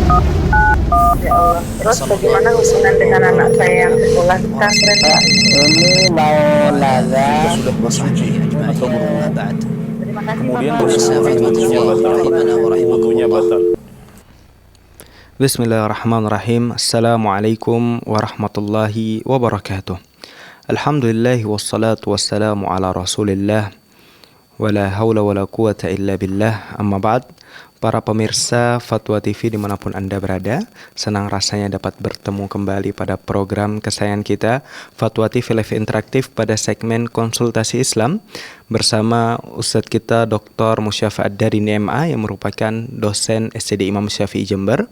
Ya Allah. Terus bagaimana hubungan dengan anak saya yang sekolah di pesantren, Pak? Ini mau nanya, sudah bersuci atau berwudu. Terima kasih, Kemudian Bapak. wudunya batal. Wudunya batal. Bismillahirrahmanirrahim. Assalamualaikum warahmatullahi wabarakatuh. Alhamdulillah wassalatu wassalamu ala rasulillah. Wala hawla wala quwata illa billah. Amma ba'd. Para pemirsa Fatwa TV dimanapun Anda berada, senang rasanya dapat bertemu kembali pada program kesayangan kita, Fatwa TV Live Interaktif pada segmen konsultasi Islam bersama Ustadz kita Dr. Musyafa Ad-Darini MA yang merupakan dosen SCD Imam Syafi'i Jember.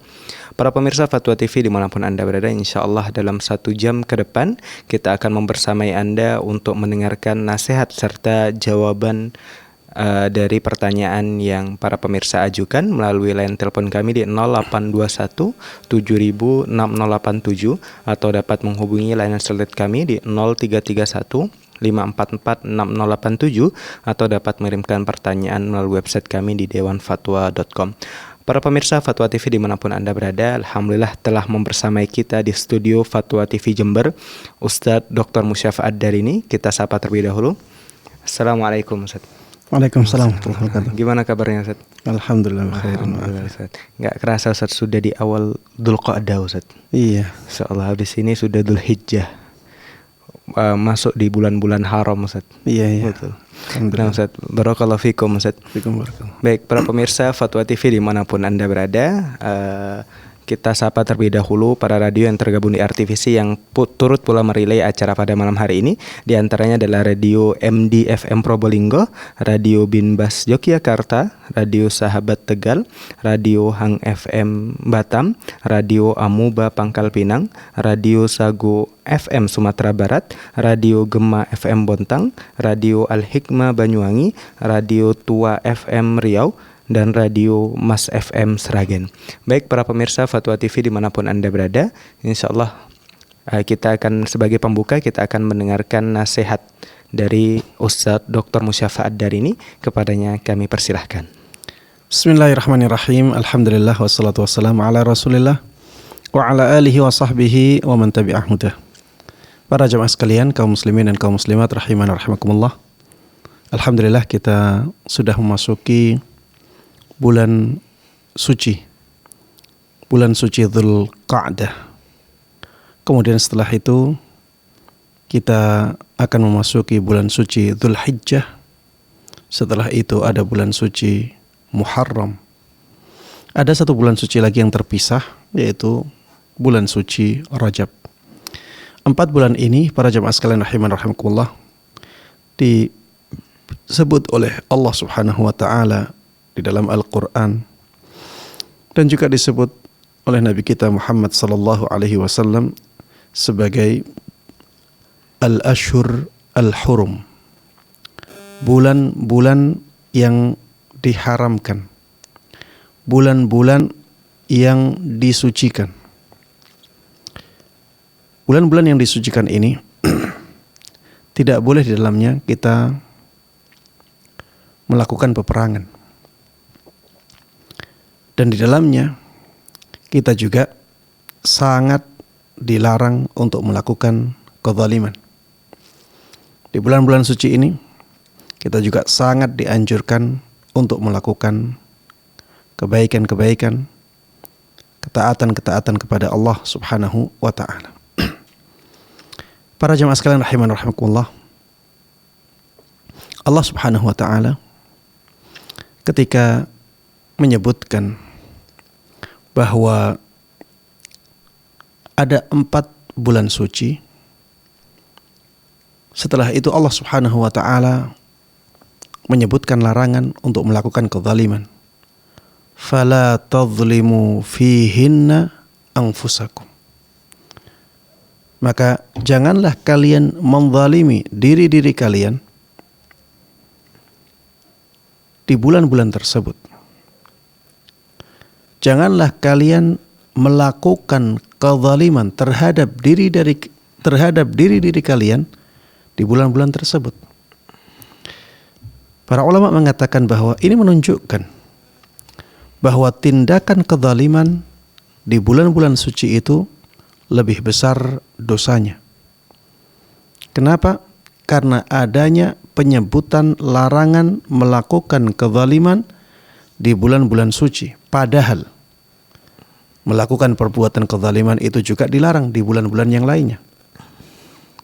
Para pemirsa Fatwa TV dimanapun Anda berada, insya Allah dalam 1 jam ke depan kita akan membersamai Anda untuk mendengarkan nasihat serta jawaban dari pertanyaan yang para pemirsa ajukan melalui line telepon kami di 0821 706087 atau dapat menghubungi line satelit kami di 0331 544 6087 atau dapat mengirimkan pertanyaan melalui website kami di dewanfatwa.com. Para pemirsa Fatwa TV dimanapun Anda berada, alhamdulillah telah membersamai kita di studio Fatwa TV Jember Ustadz Dr. Musyafa Ad-Darini. Kita sapa terlebih dahulu. Assalamualaikum Ustadz. Waalaikumsalam warahmatullahi wabarakatuh. Gimana kabarnya Ustaz? Alhamdulillah khair. Ustaz. Nggak kerasa Ustaz sudah di awal Dzulqa'dah Ustaz. Iya. Insyaallah habis ini sudah Dzulhijjah. Masuk di bulan-bulan haram Ustaz. Iya. Betul. Nah Ustaz, barakallahu fikum Ustaz. Baik, para pemirsa Fatwa TV dimanapun Anda berada, kita sapa terlebih dahulu para radio yang tergabung di RTVC yang turut pula merilai acara pada malam hari ini. Di antaranya adalah Radio MD FM Probolinggo, Radio Binbas Yogyakarta, Radio Sahabat Tegal, Radio Hang FM Batam, Radio Amuba Pangkal Pinang, Radio Sago FM Sumatera Barat, Radio Gema FM Bontang, Radio Al-Hikmah Banyuwangi, Radio Tua FM Riau, dan Radio Mas FM Seragen. Baik para pemirsa Fatwa TV dimanapun Anda berada, insya Allah kita akan sebagai pembuka kita akan mendengarkan nasihat dari Ustadz Dr. Musyafa Ad-Darini. Kepadanya kami persilahkan. Bismillahirrahmanirrahim. Alhamdulillah wassalatu wassalamu ala rasulillah wa ala alihi wa sahbihi wa man tabi'ah hudah. Para jamaah sekalian, kaum muslimin dan kaum muslimat rahiman rahimakumullah. Alhamdulillah kita sudah memasuki bulan suci Dzulqa'dah. Kemudian setelah itu kita akan memasuki bulan suci Dzulhijjah. Setelah itu ada bulan suci Muharram. Ada satu bulan suci lagi yang terpisah, yaitu bulan suci Rajab. 4 bulan ini para jamaah sekalian rahiman rahimakumullah disebut oleh Allah Subhanahu wa taala di dalam Al-Quran dan juga disebut oleh Nabi kita Muhammad sallallahu alaihi wasallam sebagai Al-Ashhur Al-Hurum, bulan-bulan yang diharamkan, bulan-bulan yang disucikan. Bulan-bulan yang disucikan ini tidak boleh di dalamnya kita melakukan peperangan. Dan di dalamnya kita juga sangat dilarang untuk melakukan kezaliman. Di bulan-bulan suci ini kita juga sangat dianjurkan untuk melakukan kebaikan-kebaikan, ketaatan-ketaatan kepada Allah Subhanahu wa taala. Para jamaah sekalian rahiman rahimakumullah, Allah Subhanahu wa taala ketika menyebutkan bahwa ada 4 bulan suci, setelah itu Allah Subhanahu wa taala menyebutkan larangan untuk melakukan kezaliman. Fala tadhlimu fihinna anfusakum. Maka janganlah kalian menzalimi diri-diri kalian di bulan-bulan tersebut. Janganlah kalian melakukan kezaliman terhadap diri-diri kalian di bulan-bulan tersebut. Para ulama mengatakan bahwa ini menunjukkan bahwa tindakan kezaliman di bulan-bulan suci itu lebih besar dosanya. Kenapa? Karena adanya penyebutan larangan melakukan kezaliman di bulan-bulan suci. Padahal melakukan perbuatan kezaliman itu juga dilarang di bulan-bulan yang lainnya.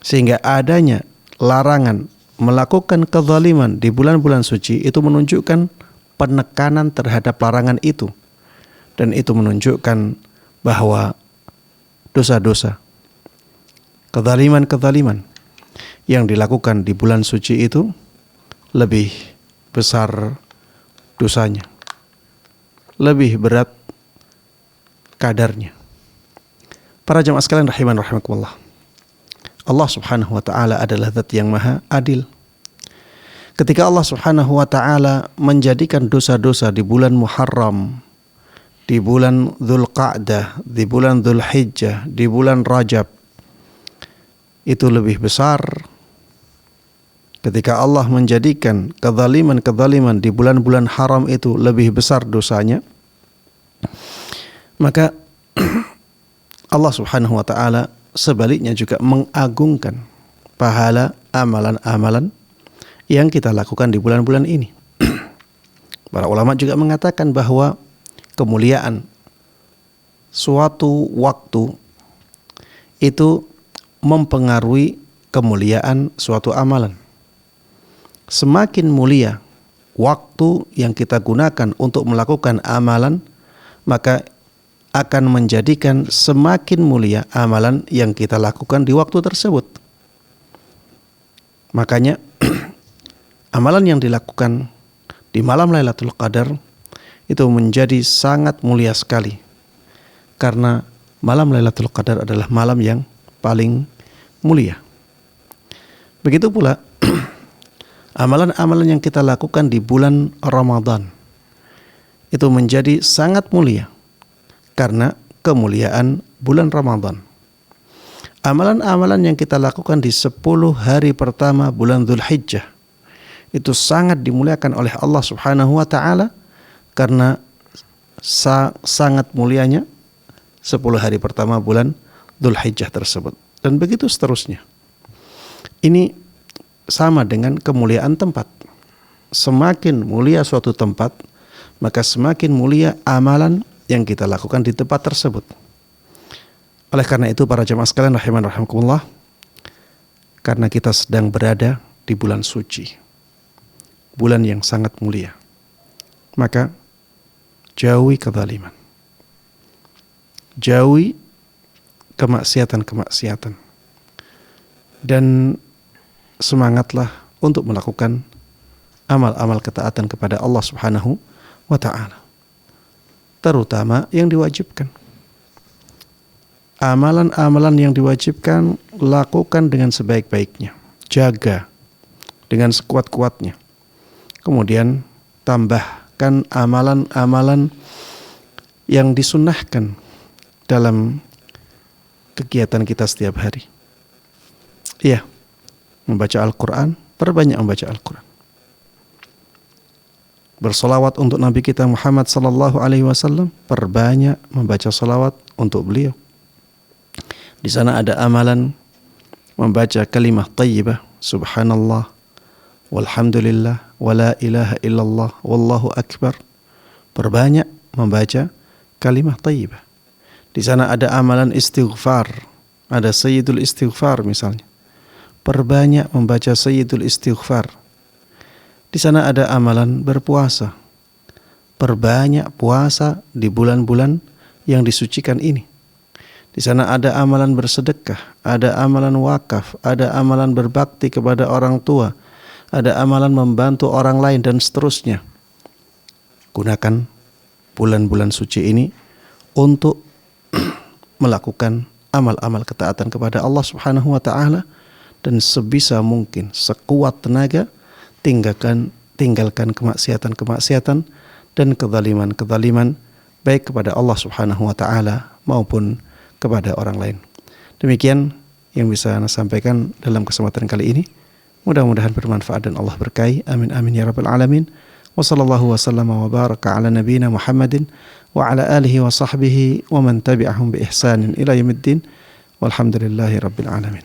Sehingga adanya larangan melakukan kezaliman di bulan-bulan suci itu menunjukkan penekanan terhadap larangan itu. Dan itu menunjukkan bahwa dosa-dosa, kezaliman-kezaliman yang dilakukan di bulan suci itu lebih besar dosanya, lebih berat kadarnya. Para jamaah sekalian rahimakumullah, Allah Subhanahu wa taala adalah zat yang maha adil. Ketika Allah Subhanahu wa taala menjadikan dosa-dosa di bulan Muharram, di bulan Dzulqa'dah, di bulan Dzulhijjah, di bulan Rajab, itu lebih besar. Ketika Allah menjadikan kezaliman-kezaliman di bulan-bulan haram itu lebih besar dosanya, maka Allah Subhanahu wa taala sebaliknya juga mengagungkan pahala amalan-amalan yang kita lakukan di bulan-bulan ini. Para ulama juga mengatakan bahwa kemuliaan suatu waktu itu mempengaruhi kemuliaan suatu amalan. Semakin mulia waktu yang kita gunakan untuk melakukan amalan, maka akan menjadikan semakin mulia amalan yang kita lakukan di waktu tersebut. Makanya amalan yang dilakukan di malam Lailatul Qadar itu menjadi sangat mulia sekali. Karena malam Lailatul Qadar adalah malam yang paling mulia. Begitu pula amalan-amalan yang kita lakukan di bulan Ramadan itu menjadi sangat mulia karena kemuliaan bulan Ramadan. Amalan-amalan yang kita lakukan di 10 hari pertama bulan Dzulhijjah itu sangat dimuliakan oleh Allah Subhanahu wa taala karena sangat mulianya 10 hari pertama bulan Dzulhijjah tersebut. Dan begitu seterusnya. Ini sama dengan kemuliaan tempat. Semakin mulia suatu tempat, maka semakin mulia amalan yang kita lakukan di tempat tersebut. Oleh karena itu para jamaah sekalian rahimakumullah, karena kita sedang berada di bulan suci, bulan yang sangat mulia, maka jauhi kezaliman, jauhi kemaksiatan-kemaksiatan, dan semangatlah untuk melakukan amal-amal ketaatan kepada Allah Subhanahu wa ta'ala, terutama yang diwajibkan. Amalan-amalan yang diwajibkan lakukan dengan sebaik-baiknya, jaga dengan sekuat-kuatnya. Kemudian tambahkan amalan-amalan yang disunnahkan dalam kegiatan kita setiap hari. Iya, membaca Al-Quran, perbanyak membaca Al-Quran. Bersolawat untuk Nabi kita Muhammad sallallahu alaihi wasallam, perbanyak membaca solawat untuk beliau. Di sana ada amalan membaca kalimah thayyibah, subhanallah, walhamdulillah, wala ilaha illallah, wallahu akbar. Perbanyak membaca kalimah thayyibah. Di sana ada amalan istighfar, ada sayyidul istighfar misalnya. Perbanyak membaca sayyidul istighfar. Di sana ada amalan berpuasa. Perbanyak puasa di bulan-bulan yang disucikan ini. Di sana ada amalan bersedekah, ada amalan wakaf, ada amalan berbakti kepada orang tua, ada amalan membantu orang lain dan seterusnya. Gunakan bulan-bulan suci ini untuk melakukan amal-amal ketaatan kepada Allah Subhanahu wa taala, dan sebisa mungkin sekuat tenaga tinggalkan kemaksiatan-kemaksiatan dan kezaliman-kezaliman baik kepada Allah Subhanahu wa taala maupun kepada orang lain. Demikian yang bisa saya sampaikan dalam kesempatan kali ini. Mudah-mudahan bermanfaat dan Allah berkahi. Amin amin ya rabbal alamin. Wa sallallahu wa sallama wa baraka ala nabiyyina Muhammadin wa ala alihi wa sahbihi wa man tabi'ahum bi ihsanin ila yaumiddin walhamdulillahi rabbil alamin.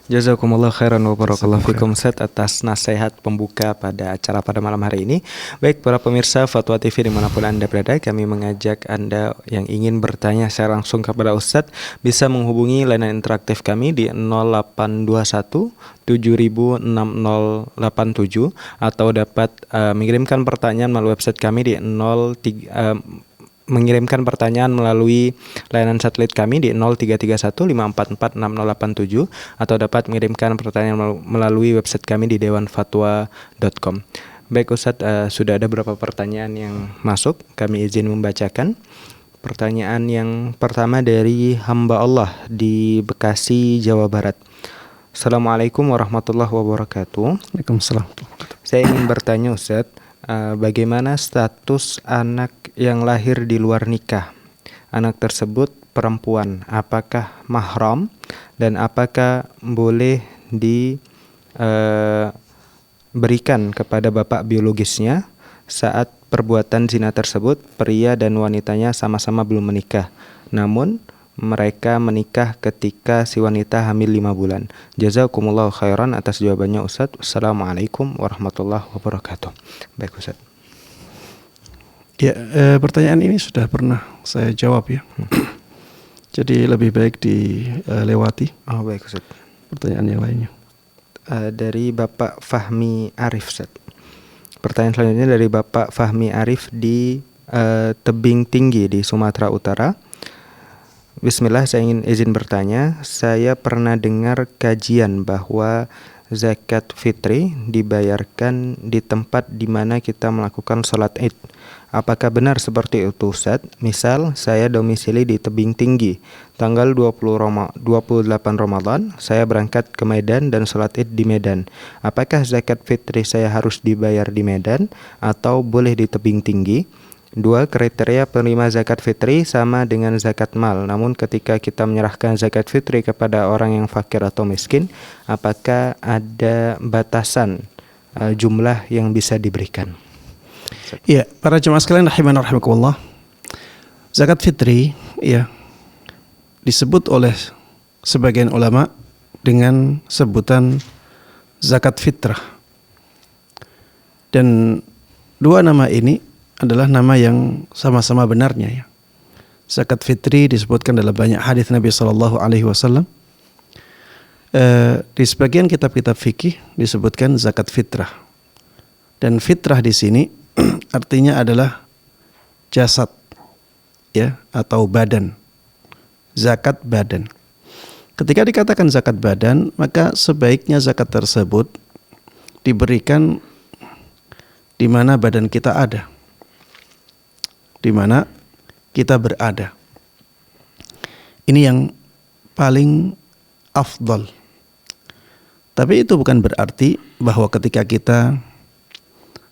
Jazakumullah khairan wa barakallahu fikum Ustaz atas nasihat pembuka pada acara pada malam hari ini. Baik para pemirsa Fatwa TV dimanapun Anda berada, kami mengajak Anda yang ingin bertanya secara langsung kepada Ustaz bisa menghubungi layanan interaktif kami di 0821 706087 atau dapat mengirimkan pertanyaan melalui website kami di mengirimkan pertanyaan melalui layanan satelit kami di 0331544687 atau dapat mengirimkan pertanyaan melalui website kami di dewanfatwa.com. Baik Ustadz, sudah ada beberapa pertanyaan yang masuk, kami izin membacakan. Pertanyaan yang pertama dari hamba Allah di Bekasi, Jawa Barat. Assalamualaikum warahmatullahi wabarakatuh. Waalaikumsalam. Saya ingin bertanya Ustadz, bagaimana status anak yang lahir di luar nikah? Anak tersebut perempuan, apakah mahram dan apakah boleh diberikan kepada bapak biologisnya saat perbuatan zina tersebut? Pria dan wanitanya sama-sama belum menikah, namun mereka menikah ketika si wanita hamil 5 bulan. Jazakumullahu khairan atas jawabannya Ustadz. Assalamualaikum warahmatullahi wabarakatuh. Baik Ustadz. Ya, pertanyaan ini sudah pernah saya jawab ya. Jadi lebih baik dilewati. Oh baik Ustaz. Pertanyaan yang lainnya. Dari Bapak Fahmi Arif Ustaz. Pertanyaan selanjutnya dari Bapak Fahmi Arif di Tebing Tinggi di Sumatera Utara. Bismillah, saya ingin izin bertanya. Saya pernah dengar kajian bahwa zakat fitri dibayarkan di tempat di mana kita melakukan sholat id. Apakah benar seperti itu Ustaz? Misal saya domisili di Tebing Tinggi, tanggal 28 Ramadan saya berangkat ke Medan dan sholat id di Medan. Apakah zakat fitri saya harus dibayar di Medan atau boleh di Tebing Tinggi? 2. Kriteria penerima zakat fitri sama dengan zakat mal. Namun ketika kita menyerahkan zakat fitri kepada orang yang fakir atau miskin, apakah ada batasan jumlah yang bisa diberikan? Ya, para jemaah sekalian rahiman rahimakumullah. Zakat fitri ya disebut oleh sebagian ulama dengan sebutan zakat fitrah. Dan dua nama ini adalah nama yang sama-sama benarnya ya. Zakat fitri disebutkan dalam banyak hadis Nabi SAW. Di sebagian kitab-kitab fikih disebutkan zakat fitrah. Dan fitrah di sini artinya adalah jasad ya atau badan. Zakat badan. Ketika dikatakan zakat badan, maka sebaiknya zakat tersebut diberikan di mana badan kita ada. Di mana kita berada. Ini yang paling afdal. Tapi itu bukan berarti bahwa ketika kita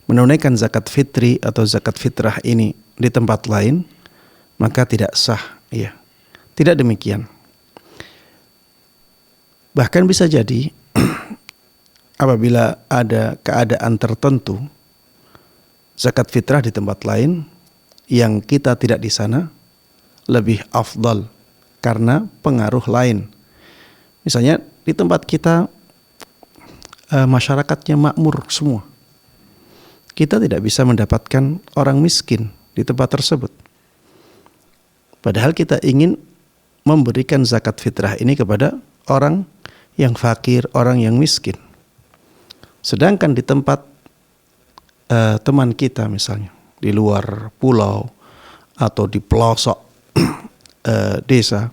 menunaikan zakat fitri atau zakat fitrah ini di tempat lain, maka tidak sah. Ya. Tidak demikian. Bahkan bisa jadi apabila ada keadaan tertentu, zakat fitrah di tempat lain yang kita tidak di sana lebih afdal karena pengaruh lain. Misalnya di tempat kita masyarakatnya makmur semua. Kita tidak bisa mendapatkan orang miskin di tempat tersebut. Padahal kita ingin memberikan zakat fitrah ini kepada orang yang fakir, orang yang miskin. Sedangkan di tempat teman kita misalnya di luar pulau atau di pelosok desa,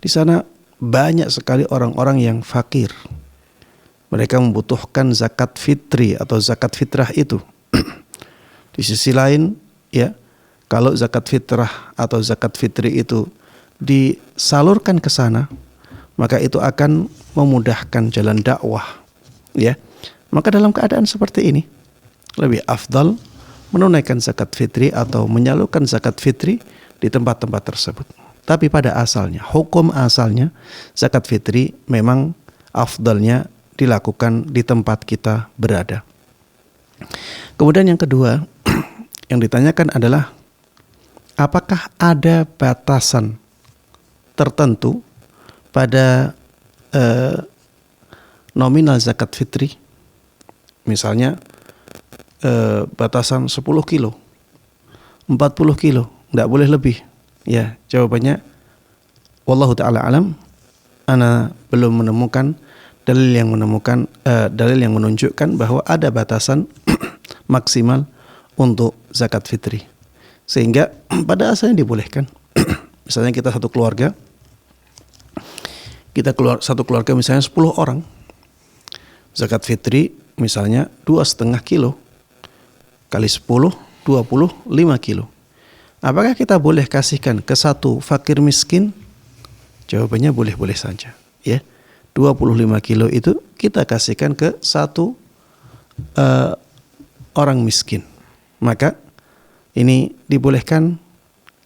di sana banyak sekali orang-orang yang fakir. Mereka membutuhkan zakat fitri atau zakat fitrah itu. Di sisi lain, ya, kalau zakat fitrah atau zakat fitri itu disalurkan ke sana, maka itu akan memudahkan jalan dakwah, ya. Maka dalam keadaan seperti ini, lebih afdal menunaikan zakat fitri atau menyalurkan zakat fitri di tempat-tempat tersebut. Tapi pada asalnya, hukum asalnya, zakat fitri memang afdalnya dilakukan di tempat kita berada. Kemudian yang kedua yang ditanyakan adalah apakah ada batasan tertentu pada nominal zakat fitri? Misalnya batasan 10 kilo, 40 kilo, tidak boleh lebih. Ya, jawabannya wallahu ta'ala alam, ana belum menemukan dalil yang menunjukkan bahwa ada batasan maksimal untuk zakat fitri. Sehingga pada asalnya dibolehkan. Misalnya kita satu keluarga misalnya 10 orang. Zakat fitri misalnya 2,5 kilo kali 10, 25 kilo. Apakah kita boleh kasihkan ke satu fakir miskin? Jawabannya boleh-boleh saja. Ya, 25 kilo itu kita kasihkan ke satu orang miskin. Maka ini dibolehkan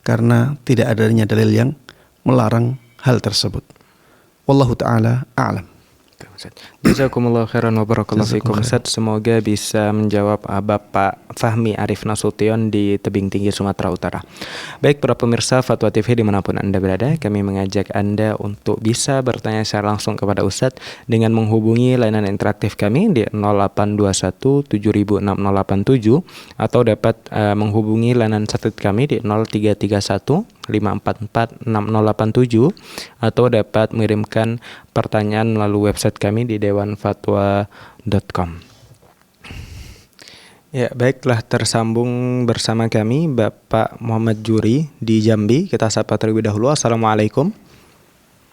karena tidak adanya dalil yang melarang hal tersebut. Wallahu ta'ala a'lam. Jazakumullah khairan wa barakallahu fikum Ustaz. Semoga bisa menjawab Bapak Fahmi Arif Nasution di Tebing Tinggi, Sumatera Utara. Baik para pemirsa Fatwa TV dimanapun Anda berada, kami mengajak Anda untuk bisa bertanya secara langsung kepada Ustaz dengan menghubungi layanan interaktif kami di 0821 706087 atau dapat menghubungi layanan satelit kami di 0331 544 6087 atau dapat mengirimkan pertanyaan melalui website kami di dewanfatwa.com. Ya, baiklah, tersambung bersama kami Bapak Muhammad Juri di Jambi. Kita sapa terlebih dahulu. Assalamualaikum.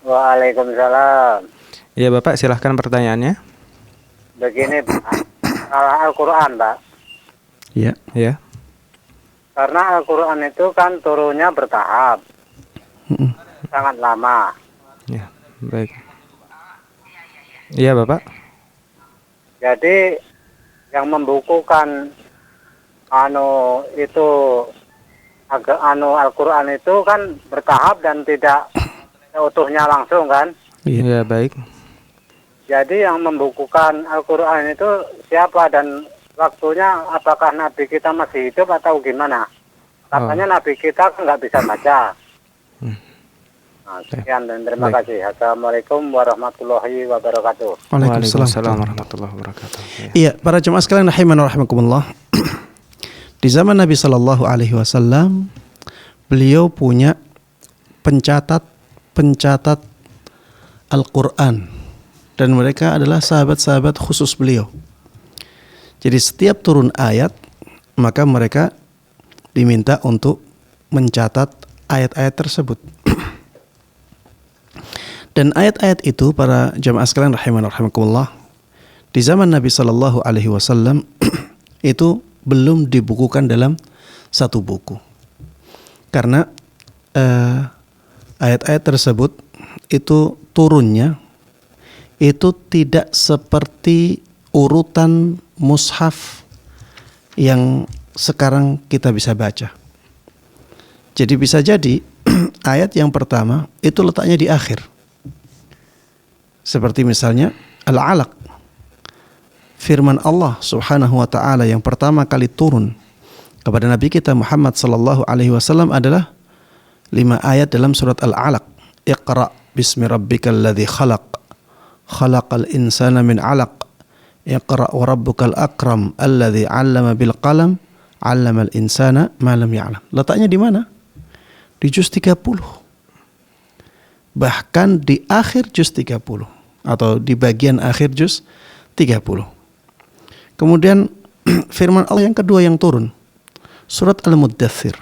Waalaikumsalam. Ya Bapak, silahkan pertanyaannya. Begini Pak, Al-Quran Pak. Ya. Ya. Karena Al-Quran itu kan turunnya bertahap, sangat lama. Ya, baik. Iya Bapak. Jadi yang membukukan itu Al-Quran itu kan bertahap dan tidak utuhnya langsung kan? Iya, baik. Jadi yang membukukan Al-Quran itu siapa dan waktunya apakah Nabi kita masih hidup atau gimana? Katanya Nabi kita kan nggak bisa baca. Nah, sekian dan terima kasih. Assalamualaikum warahmatullahi wabarakatuh. Waalaikumsalam warahmatullahi wabarakatuh. Iya, para jemaah sekalian rahiman wa rahimakumullah. Di zaman Nabi Shallallahu Alaihi Wasallam, beliau punya pencatat Al-Quran dan mereka adalah sahabat-sahabat khusus beliau. Jadi setiap turun ayat, maka mereka diminta untuk mencatat ayat-ayat tersebut. Dan ayat-ayat itu para jamaah sekalian rahiman rahimakumullah, di zaman Nabi Shallallahu Alaihi Wasallam itu belum dibukukan dalam satu buku, karena ayat-ayat tersebut itu turunnya itu tidak seperti urutan mushaf yang sekarang kita bisa baca. Jadi bisa jadi ayat yang pertama itu letaknya di akhir. Seperti misalnya Al-Alaq. Firman Allah Subhanahu wa taala yang pertama kali turun kepada Nabi kita Muhammad sallallahu alaihi wasallam adalah 5 ayat dalam surat Al-Alaq. Iqra bismi rabbikal ladzi khalaq. Khalaqal insana min 'alaq. Iqra wa rabbukal akram alladzi 'allama bil qalam 'allamal insana ma lam ya'lam. Letaknya di mana? Di juz 30. Bahkan di akhir juz 30 atau di bagian akhir juz 30. Kemudian firman Allah yang kedua yang turun, surat Al-Muddathir.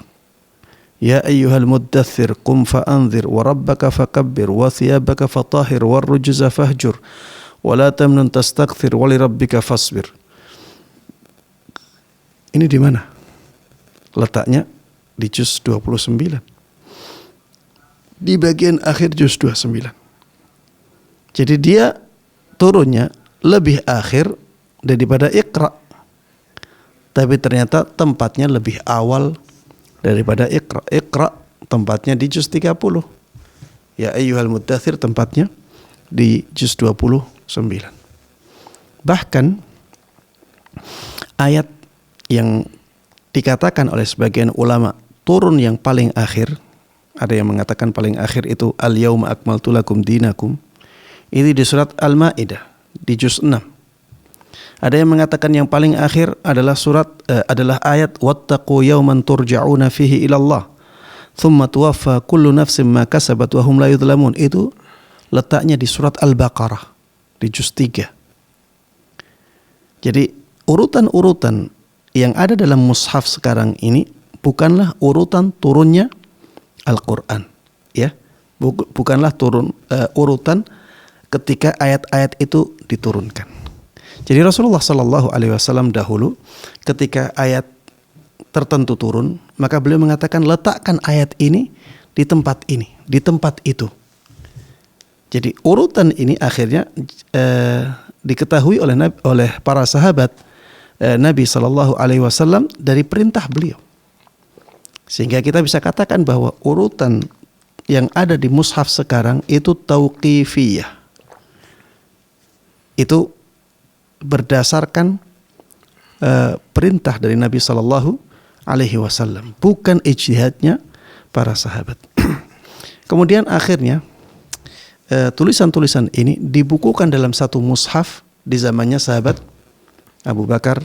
Ya ayyuhal muddathir qum fa'anzir wa rabbaka fakabbir wa thiyabaka fatahhir war rujza fahjur wa la tamnun tastakthir wa li rabbika fasbir. Ini di mana? Letaknya di juz 29. Di bagian akhir juz 29. Jadi dia turunnya lebih akhir daripada Iqra. Tapi ternyata tempatnya lebih awal daripada Iqra. Iqra tempatnya di juz 30. Ya ayyuhal muddathir tempatnya di juz 29. Bahkan ayat yang dikatakan oleh sebagian ulama turun yang paling akhir, ada yang mengatakan paling akhir itu al-yauma akmaltu lakum dinakum, ini di surat Al-Maidah di juz 6. Ada yang mengatakan yang paling akhir adalah adalah ayat wattaqu yawman turja'una fihi ila Allah thumma tuwaffa kullu nafsin ma kasabat wa hum la yudhlamun. Itu letaknya di surat Al-Baqarah di juz 3. Jadi urutan-urutan yang ada dalam mushaf sekarang ini bukanlah urutan turunnya Al-Quran, ya, bukanlah urutan ketika ayat-ayat itu diturunkan. Jadi Rasulullah Sallallahu Alaihi Wasallam dahulu ketika ayat tertentu turun, maka beliau mengatakan letakkan ayat ini di tempat ini, di tempat itu. Jadi urutan ini akhirnya diketahui oleh para sahabat Nabi Sallallahu Alaihi Wasallam dari perintah beliau, sehingga kita bisa katakan bahwa urutan yang ada di mushaf sekarang itu tauqifiyah, itu berdasarkan perintah dari Nabi Sallallahu Alaihi Wasallam, bukan ijtihadnya para sahabat. Kemudian akhirnya tulisan-tulisan ini dibukukan dalam satu mushaf di zamannya sahabat Abu Bakar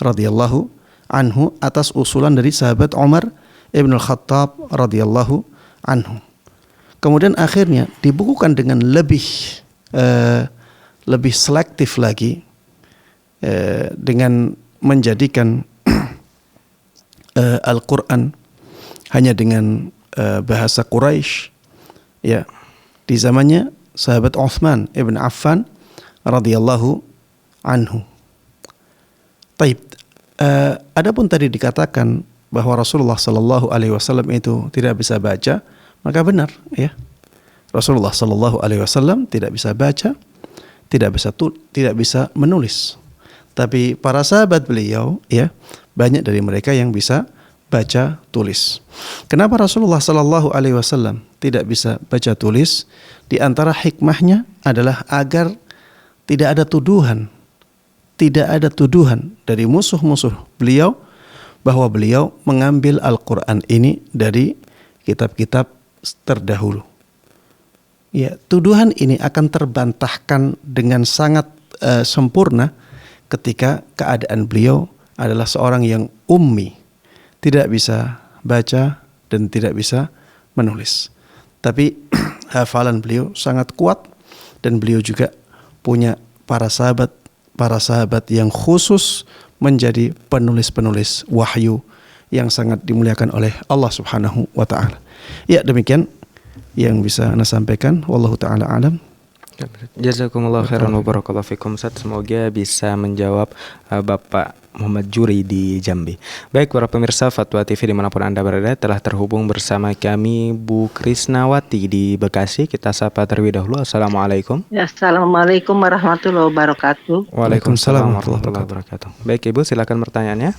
radhiyallahu anhu atas usulan dari sahabat Umar ibn al-Khattab radhiyallahu anhu. Kemudian akhirnya dibukukan dengan lebih selektif lagi, dengan menjadikan Al-Quran hanya dengan bahasa Quraisy, ya, di zamannya sahabat Utsman ibn Affan radhiyallahu anhu. Taib. Adapun tadi dikatakan bahwa Rasulullah Sallallahu Alaihi Wasallam itu tidak bisa baca, maka benar, ya. Rasulullah Sallallahu Alaihi Wasallam tidak bisa baca, tidak bisa menulis. Tapi para sahabat beliau, ya, banyak dari mereka yang bisa baca tulis. Kenapa Rasulullah Sallallahu Alaihi Wasallam tidak bisa baca tulis? Di antara hikmahnya adalah agar tidak ada tuduhan dari musuh-musuh beliau bahwa beliau mengambil Al-Quran ini dari kitab-kitab terdahulu. Ya, tuduhan ini akan terbantahkan dengan sangat sempurna ketika keadaan beliau adalah seorang yang ummi, tidak bisa baca dan tidak bisa menulis. Tapi hafalan beliau sangat kuat, dan beliau juga punya para sahabat yang khusus menjadi penulis-penulis wahyu yang sangat dimuliakan oleh Allah Subhanahu wa taala. Ya, demikian yang bisa Anda sampaikan. Wallahu taala alam. Jazakumullah khairan wa barakallahu fikum. Ustaz, semoga bisa menjawab Bapak Muhammad Juri di Jambi. Baik, para pemirsa Fatwa TV dimanapun Anda berada, telah terhubung bersama kami Bu Krisnawati di Bekasi. Kita sapa terlebih dahulu. Assalamualaikum. Ya, assalamualaikum warahmatullahi wabarakatuh. Waalaikumsalam warahmatullahi wabarakatuh. Baik Ibu, silakan pertanyaannya.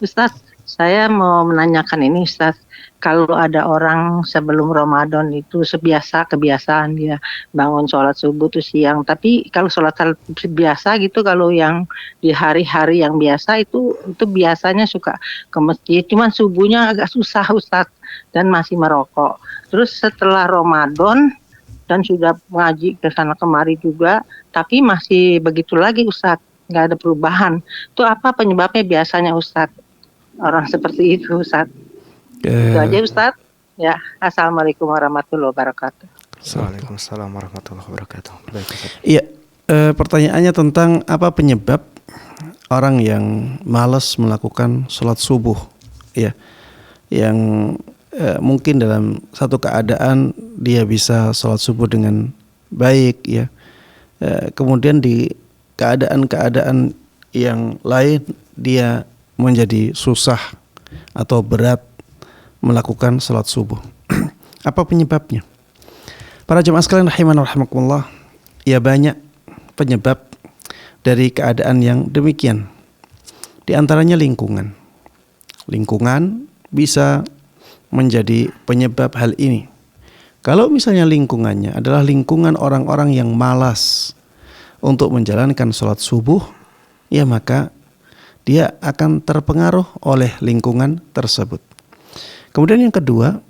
Ustaz, saya mau menanyakan ini, Ustaz. Kalau ada orang sebelum Ramadan itu kebiasaan dia bangun sholat subuh tuh siang. Tapi kalau sholat biasa gitu, kalau yang di hari-hari yang biasa itu biasanya suka ke masjid. Cuman subuhnya agak susah, Ustaz, dan masih merokok. Terus setelah Ramadan dan sudah ngaji ke sana kemari juga, tapi masih begitu lagi, Ustaz. Nggak ada perubahan. Itu apa penyebabnya biasanya, Ustaz? Orang seperti itu, Ustaz. Itu aja, Ustaz. Ya, assalamualaikum warahmatullahi wabarakatuh. Waalaikumsalam warahmatullahi wabarakatuh. Baik, Ustaz. Iya, pertanyaannya tentang apa penyebab orang yang malas melakukan sholat subuh, ya, yang mungkin dalam satu keadaan dia bisa sholat subuh dengan baik, ya, kemudian di keadaan-keadaan yang lain dia menjadi susah atau berat melakukan salat subuh. Apa penyebabnya? Para jemaah sekalian rahiman rahimakumullah, ya, banyak penyebab dari keadaan yang demikian. Di antaranya lingkungan. Lingkungan bisa menjadi penyebab hal ini. Kalau misalnya lingkungannya adalah lingkungan orang-orang yang malas untuk menjalankan salat subuh, ya, maka dia akan terpengaruh oleh lingkungan tersebut. Kemudian yang kedua,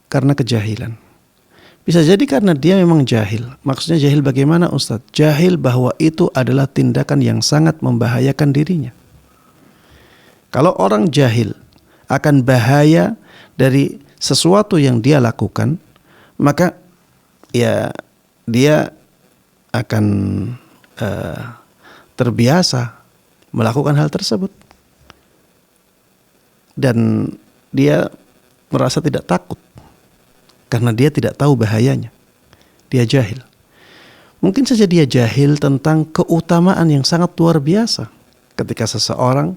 karena kejahilan. Bisa jadi karena dia memang jahil. Maksudnya jahil bagaimana Ustadz? Jahil bahwa itu adalah tindakan yang sangat membahayakan dirinya. Kalau orang jahil akan bahaya dari sesuatu yang dia lakukan, maka ya dia akan terbiasa melakukan hal tersebut. Dan dia merasa tidak takut karena dia tidak tahu bahayanya. Dia jahil. Mungkin saja dia jahil tentang keutamaan yang sangat luar biasa ketika seseorang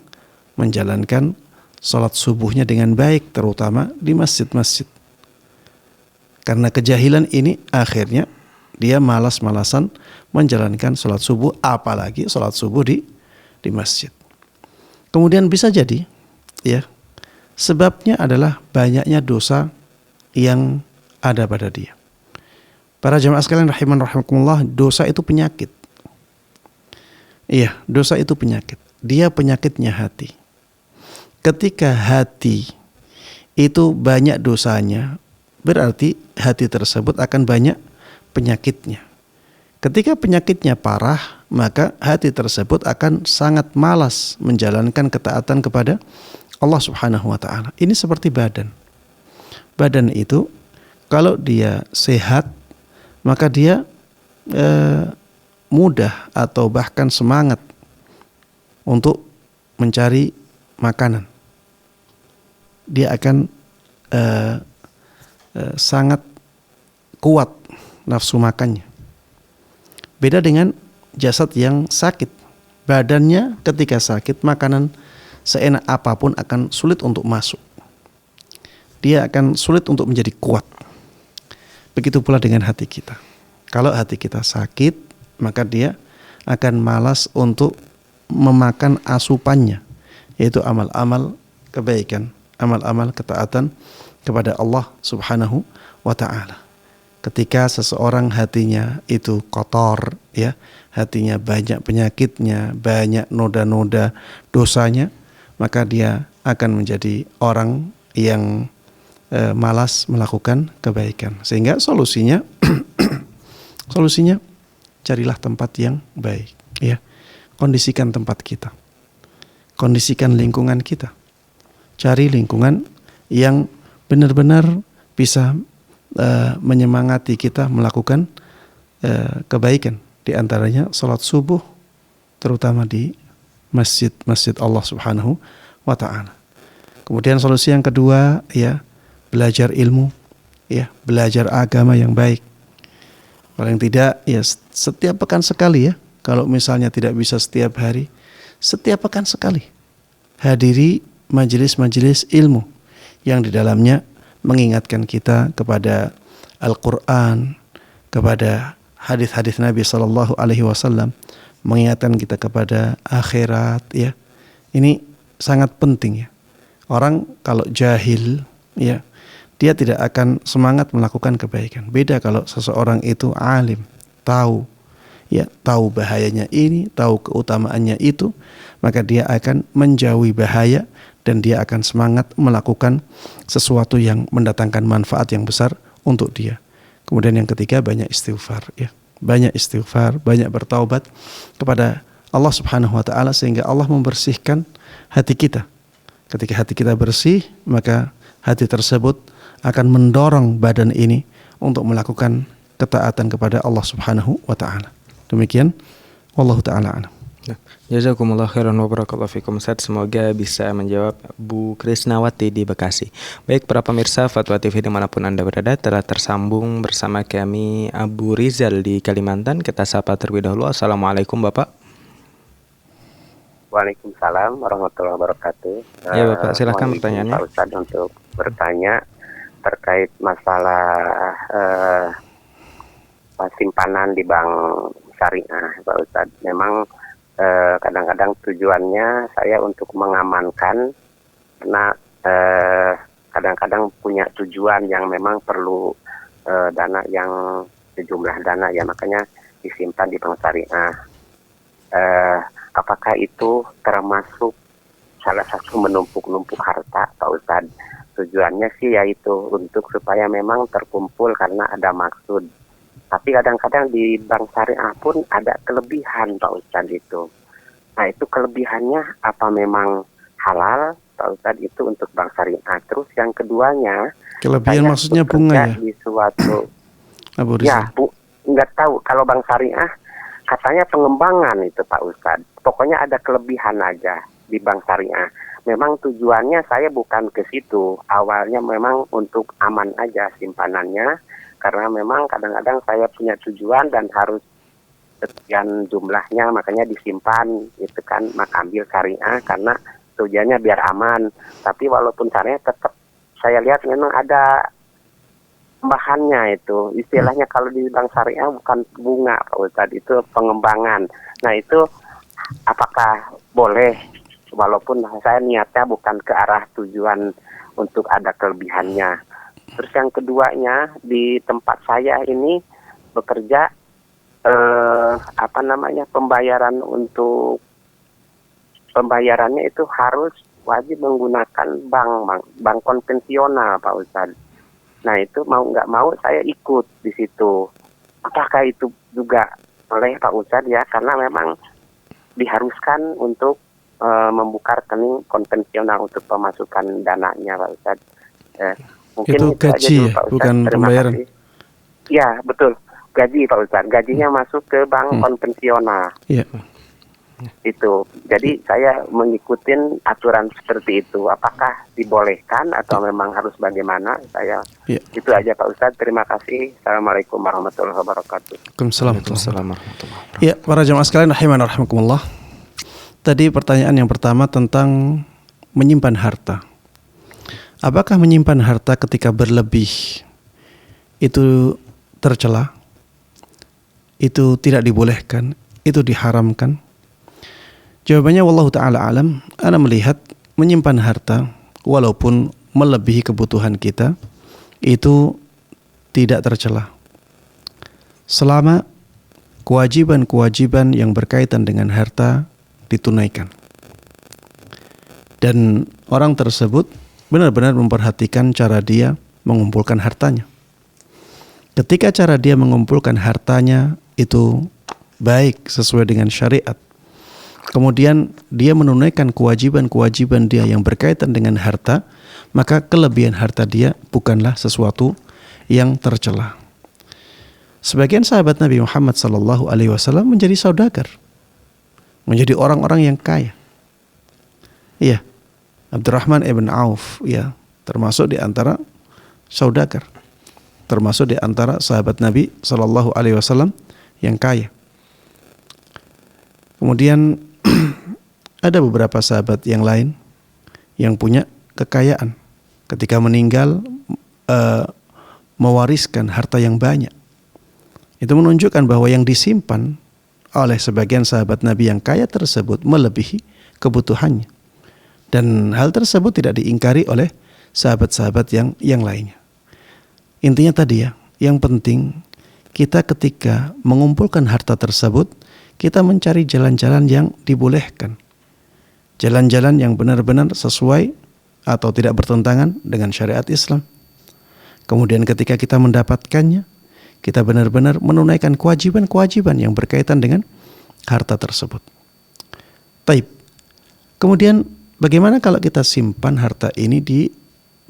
menjalankan sholat subuhnya dengan baik, terutama di masjid-masjid. Karena kejahilan ini akhirnya dia malas-malasan menjalankan sholat subuh, apalagi sholat subuh di masjid. Kemudian bisa jadi ya, sebabnya adalah banyaknya dosa yang ada pada dia. Para jamaah sekalian rahimakumullah, dosa itu penyakit. Iya, dosa itu penyakit. Dia penyakitnya hati. Ketika hati itu banyak dosanya, berarti hati tersebut akan banyak penyakitnya. Ketika penyakitnya parah, maka hati tersebut akan sangat malas menjalankan ketaatan kepada Allah Subhanahu wa ta'ala. Ini seperti badan. Badan itu kalau dia sehat, maka dia mudah atau bahkan semangat untuk mencari makanan. Dia akan sangat kuat nafsu makannya. Beda dengan jasad yang sakit. Badannya ketika sakit, makanan seenak apapun akan sulit untuk masuk. Dia akan sulit untuk menjadi kuat. Begitu pula dengan hati kita. Kalau hati kita sakit, maka dia akan malas untuk memakan asupannya, yaitu amal-amal kebaikan, amal-amal ketaatan kepada Allah Subhanahu wa ta'ala. Ketika seseorang hatinya itu kotor, ya, hatinya banyak penyakitnya, banyak noda-noda dosanya, maka dia akan menjadi orang yang malas melakukan kebaikan. Sehingga solusinya carilah tempat yang baik, ya. Kondisikan tempat kita. Kondisikan lingkungan kita. Cari lingkungan yang benar-benar bisa menyemangati kita melakukan kebaikan. Di antaranya salat subuh, terutama di masjid Allah Subhanahu wa ta'ala. Kemudian solusi yang kedua, ya, belajar ilmu, ya, belajar agama yang baik. Paling tidak ya setiap pekan sekali, ya. Kalau misalnya tidak bisa setiap hari, setiap pekan sekali hadiri majelis-majelis ilmu yang di dalamnya mengingatkan kita kepada Al-Quran, kepada hadis-hadis Nabi Sallallahu Alaihi Wasallam, mengingatkan kita kepada akhirat, ya. Ini sangat penting, ya. Orang kalau jahil, ya, dia tidak akan semangat melakukan kebaikan. Beda kalau seseorang itu alim, tahu, ya, tahu bahayanya ini, tahu keutamaannya itu, maka dia akan menjauhi bahaya dan dia akan semangat melakukan sesuatu yang mendatangkan manfaat yang besar untuk dia. Kemudian yang ketiga, banyak istighfar, ya. Banyak istighfar, banyak bertaubat kepada Allah Subhanahu wa ta'ala sehingga Allah membersihkan hati kita. Ketika hati kita bersih, maka hati tersebut akan mendorong badan ini untuk melakukan ketaatan kepada Allah Subhanahu wa ta'ala. Demikian, wallahu ta'ala a'lam. Jazakumullah khairan wa barakallahu fikum Ustaz. Semoga bisa menjawab Bu Krisnawati di Bekasi. Baik para pemirsa Fatwa TV dimanapun Anda berada, telah tersambung bersama kami Abu Rizal di Kalimantan. Kita sapa terlebih dahulu. Assalamualaikum Bapak. Waalaikumsalam warahmatullahi wabarakatuh. Ya Bapak, silahkan pertanyaannya. Pak Ustadz untuk bertanya terkait masalah simpanan di bank syariah, Pak Ustadz. Memang kadang-kadang tujuannya saya untuk mengamankan, karena kadang-kadang punya tujuan yang memang perlu dana yang sejumlah dana, ya, makanya disimpan di bank syariah. Apakah itu termasuk salah satu menumpuk-numpuk harta, Pak Ustadz? tujuannya sih yaitu untuk supaya memang terkumpul karena ada maksud. Tapi kadang-kadang di bank syariah pun ada kelebihan Pak Ustadz itu. Nah itu kelebihannya apa memang halal Pak Ustadz itu untuk bank syariah. Terus yang keduanya, Kelebihan saya maksudnya bekerja bunga ya, di suatu Abu ya Rizal? nggak tahu kalau bank syariah katanya pengembangan itu Pak Ustadz. Pokoknya ada kelebihan aja di bank syariah. Memang tujuannya saya bukan ke situ. Awalnya memang untuk aman aja simpanannya. Karena memang kadang-kadang saya punya tujuan dan harus sekian jumlahnya, makanya disimpan itu kan, maka ambil syariah karena tujuannya biar aman. Tapi walaupun syariah tetap saya lihat memang ada bahannya itu. Istilahnya kalau di bank syariah bukan bunga Pak Ustadz, itu pengembangan. Nah itu apakah boleh walaupun saya niatnya bukan ke arah tujuan untuk ada kelebihannya. Terus yang keduanya di tempat saya ini bekerja pembayarannya itu harus wajib menggunakan bank konvensional Pak Ustadz. Nah itu mau nggak mau saya ikut di situ. Apakah itu juga oleh Pak Ustadz ya? Karena memang diharuskan untuk membuka rekening konvensional untuk pemasukan dananya Pak Ustadz. Mungkin Itu itu aja gaji dulu, ya, Pak Ustadz. bukan Terima pembayaran. kasih. Ya betul, gaji Pak Ustadz. Gajinya masuk ke bank konvensional. Iya. Itu. Jadi saya mengikuti aturan seperti itu. Apakah dibolehkan atau memang harus bagaimana? Saya Iya. itu aja Pak Ustadz. Terima kasih. Assalamualaikum warahmatullahi wabarakatuh. Waalaikumsalam. Waalaikumsalam warahmatullahi wabarakatuh. Ya, para jamaah sekalian rahiman rahimakumullah. Tadi pertanyaan yang pertama tentang menyimpan harta. Apakah menyimpan harta ketika berlebih itu tercela? Itu tidak dibolehkan? Itu diharamkan? Jawabannya wallahu ta'ala alam. Ana melihat menyimpan harta walaupun melebihi kebutuhan kita itu tidak tercela. Selama kewajiban-kewajiban yang berkaitan dengan harta ditunaikan. Dan orang tersebut benar-benar memperhatikan cara dia mengumpulkan hartanya. Ketika cara dia mengumpulkan hartanya itu baik sesuai dengan syariat, kemudian dia menunaikan kewajiban-kewajiban dia yang berkaitan dengan harta, maka kelebihan harta dia bukanlah sesuatu yang tercela. Sebagian sahabat Nabi Muhammad SAW menjadi saudagar, menjadi orang-orang yang kaya. Iya, Abdurrahman ibn Auf, ya, termasuk di antara saudagar, termasuk di antara sahabat Nabi SAW yang kaya. Kemudian ada beberapa sahabat yang lain yang punya kekayaan, ketika meninggal mewariskan harta yang banyak. Itu menunjukkan bahwa yang disimpan oleh sebagian sahabat Nabi yang kaya tersebut melebihi kebutuhannya. Dan hal tersebut tidak diingkari oleh sahabat-sahabat yang lainnya. Intinya tadi ya, yang penting kita ketika mengumpulkan harta tersebut, kita mencari jalan-jalan yang dibolehkan. Jalan-jalan yang benar-benar sesuai atau tidak bertentangan dengan syariat Islam. Kemudian ketika kita mendapatkannya, kita benar-benar menunaikan kewajiban-kewajiban yang berkaitan dengan harta tersebut. Taib. Kemudian bagaimana kalau kita simpan harta ini di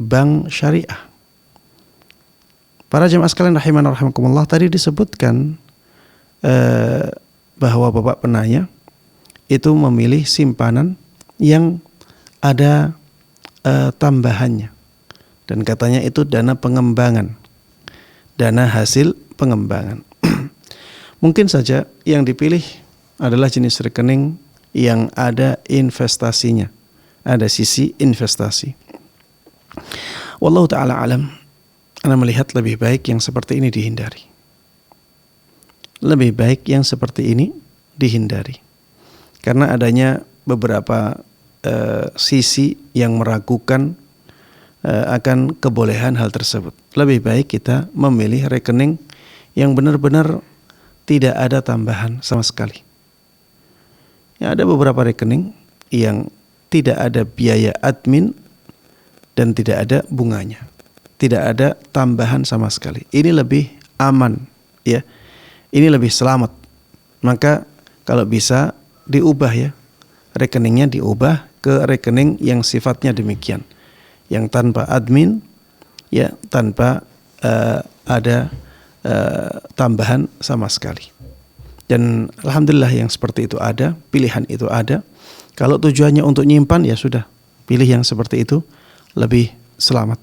bank syariah? Para jemaah sekalian rahiman rahimakumullah, tadi disebutkan bahwa Bapak penanya itu memilih simpanan yang ada tambahannya, dan katanya itu dana pengembangan, dana hasil pengembangan. Mungkin saja yang dipilih adalah jenis rekening yang ada investasinya, ada sisi investasi. Wallahu ta'ala alam. Anda melihat lebih baik yang seperti ini dihindari. Lebih baik yang seperti ini dihindari. Karena adanya beberapa sisi yang meragukan akan kebolehan hal tersebut. Lebih baik kita memilih rekening yang benar-benar tidak ada tambahan sama sekali. Ya, ada beberapa rekening yang tidak ada biaya admin dan tidak ada bunganya. Tidak ada tambahan sama sekali. Ini lebih aman, ya. Ini lebih selamat. Maka kalau bisa diubah, ya. Rekeningnya diubah ke rekening yang sifatnya demikian. Yang tanpa admin, ya, tanpa ada tambahan sama sekali. Dan alhamdulillah yang seperti itu ada, pilihan itu ada. Kalau tujuannya untuk nyimpan, ya sudah, pilih yang seperti itu, lebih selamat.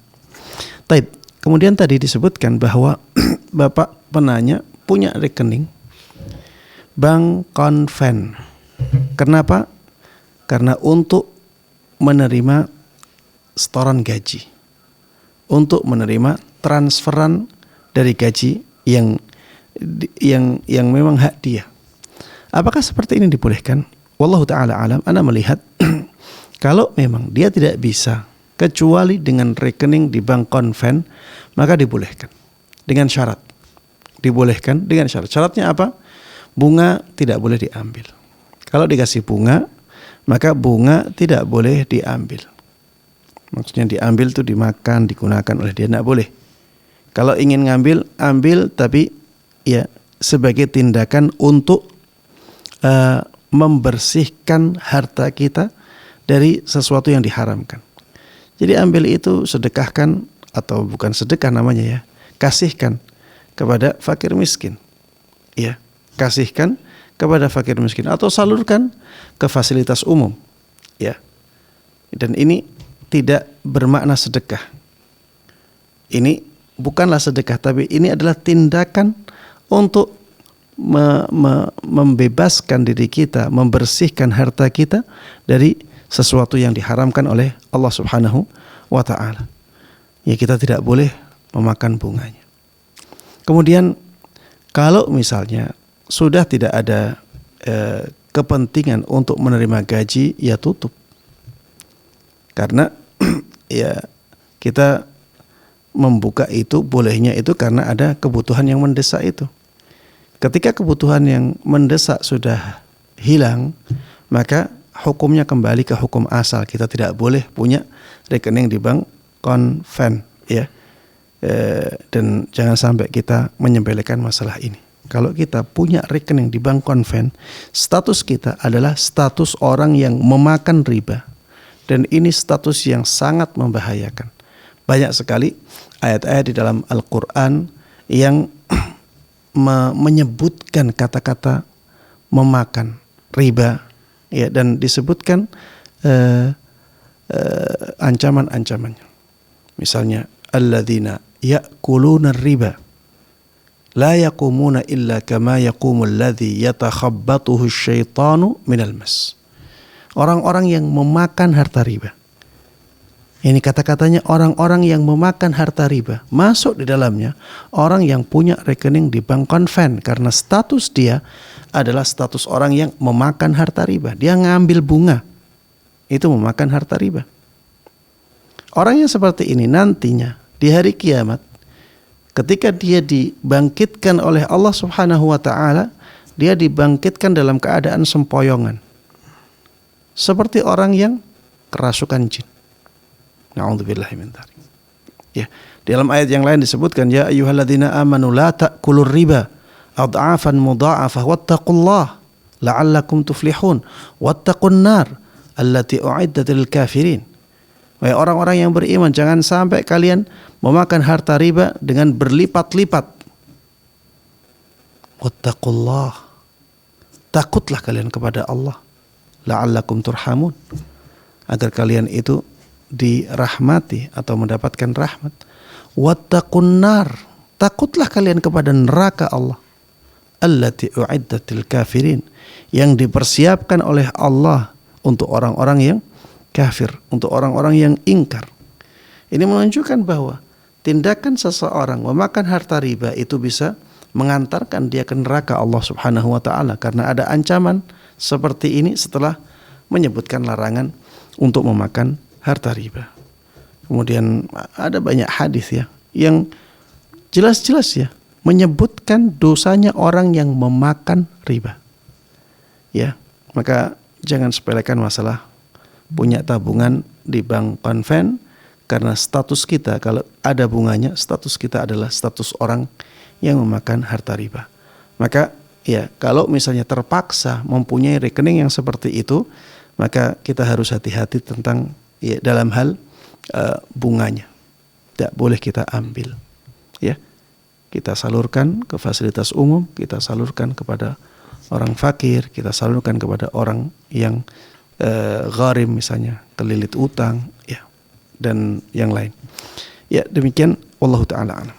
Taib. Kemudian tadi disebutkan bahwa Bapak penanya punya rekening bank konven. Kenapa? Karena untuk menerima setoran gaji, untuk menerima transferan dari gaji yang memang hak dia. Apakah seperti ini dibolehkan? Wallahu ta'ala alam. Ana melihat kalau memang dia tidak bisa kecuali dengan rekening di bank konven, maka dibolehkan dengan syarat. Dibolehkan dengan syarat. Syaratnya apa? Bunga tidak boleh diambil. Kalau dikasih bunga, maka bunga tidak boleh diambil. Maksudnya diambil itu dimakan, digunakan oleh dia, tidak boleh. Kalau ingin ngambil, ambil, tapi ya sebagai tindakan untuk membersihkan harta kita dari sesuatu yang diharamkan. Jadi ambil itu, sedekahkan, atau bukan sedekah namanya, ya, kasihkan kepada fakir miskin, ya, kasihkan kepada fakir miskin, atau salurkan ke fasilitas umum, ya. Dan ini tidak bermakna sedekah. Ini bukanlah sedekah, tapi ini adalah tindakan untuk membebaskan diri kita, membersihkan harta kita dari sesuatu yang diharamkan oleh Allah Subhanahu wa ta'ala. Ya, kita tidak boleh memakan bunganya. Kemudian kalau misalnya sudah tidak ada kepentingan untuk menerima gaji, ya tutup. Karena ya kita membuka itu, bolehnya itu karena ada kebutuhan yang mendesak itu. Ketika kebutuhan yang mendesak sudah hilang, maka hukumnya kembali ke hukum asal. Kita tidak boleh punya rekening di bank konven, ya. Dan jangan sampai kita menyepelekan masalah ini. Kalau kita punya rekening di bank konven, status kita adalah status orang yang memakan riba. Dan ini status yang sangat membahayakan. Banyak sekali ayat-ayat di dalam Al-Quran yang menyebutkan kata-kata memakan riba, ya, dan disebutkan ancaman-ancamannya. Misalnya, alladzina ya'kuluna riba la yaqumuna illa kama yaqumul ladzi yatakhabbathu asyaitanu minal mas. Orang-orang yang memakan harta riba. Ini kata-katanya orang-orang yang memakan harta riba. Masuk di dalamnya orang yang punya rekening di bank konven, karena status dia adalah status orang yang memakan harta riba. Dia ngambil bunga, itu memakan harta riba. Orang yang seperti ini nantinya di hari kiamat, ketika dia dibangkitkan oleh Allah Subhanahu wa ta'ala, dia dibangkitkan dalam keadaan sempoyongan, seperti orang yang kerasukan jin. Na'udzubillahi min dzalik. Ya, di dalam ayat yang lain disebutkan, ya ayyuhalladzina amanu la ta'kulur riba ad'afan mudha'afah wattaqullaha la'allakum tuflihun wattaqun nar allati u'iddat lil kafirin. Wahai orang-orang yang beriman, jangan sampai kalian memakan harta riba dengan berlipat-lipat. Wattaqullah, takutlah kalian kepada Allah. La'allakum turhamun, agar kalian itu dirahmati atau mendapatkan rahmat. Wattaqun nar, takutlah kalian kepada neraka Allah. Allati u'iddatil kafirin, yang dipersiapkan oleh Allah untuk orang-orang yang kafir, untuk orang-orang yang ingkar. Ini menunjukkan bahwa tindakan seseorang memakan harta riba itu bisa mengantarkan dia ke neraka Allah Subhanahu wa ta'ala, karena ada ancaman seperti ini setelah menyebutkan larangan untuk memakan harta riba. Kemudian ada banyak hadis, ya, yang jelas-jelas, ya, menyebutkan dosanya orang yang memakan riba. Ya, maka jangan sepelekan masalah punya tabungan di bank konven, Karena status kita, kalau ada bunganya, status kita adalah status orang yang memakan harta riba. Maka ya, kalau misalnya terpaksa mempunyai rekening yang seperti itu, maka kita harus hati-hati tentang ya, dalam hal bunganya. Tidak boleh kita ambil. Ya, kita salurkan ke fasilitas umum, kita salurkan kepada orang fakir, kita salurkan kepada orang yang gharim misalnya, terlilit utang, ya, dan yang lain. Ya, demikian wallahu taala alam.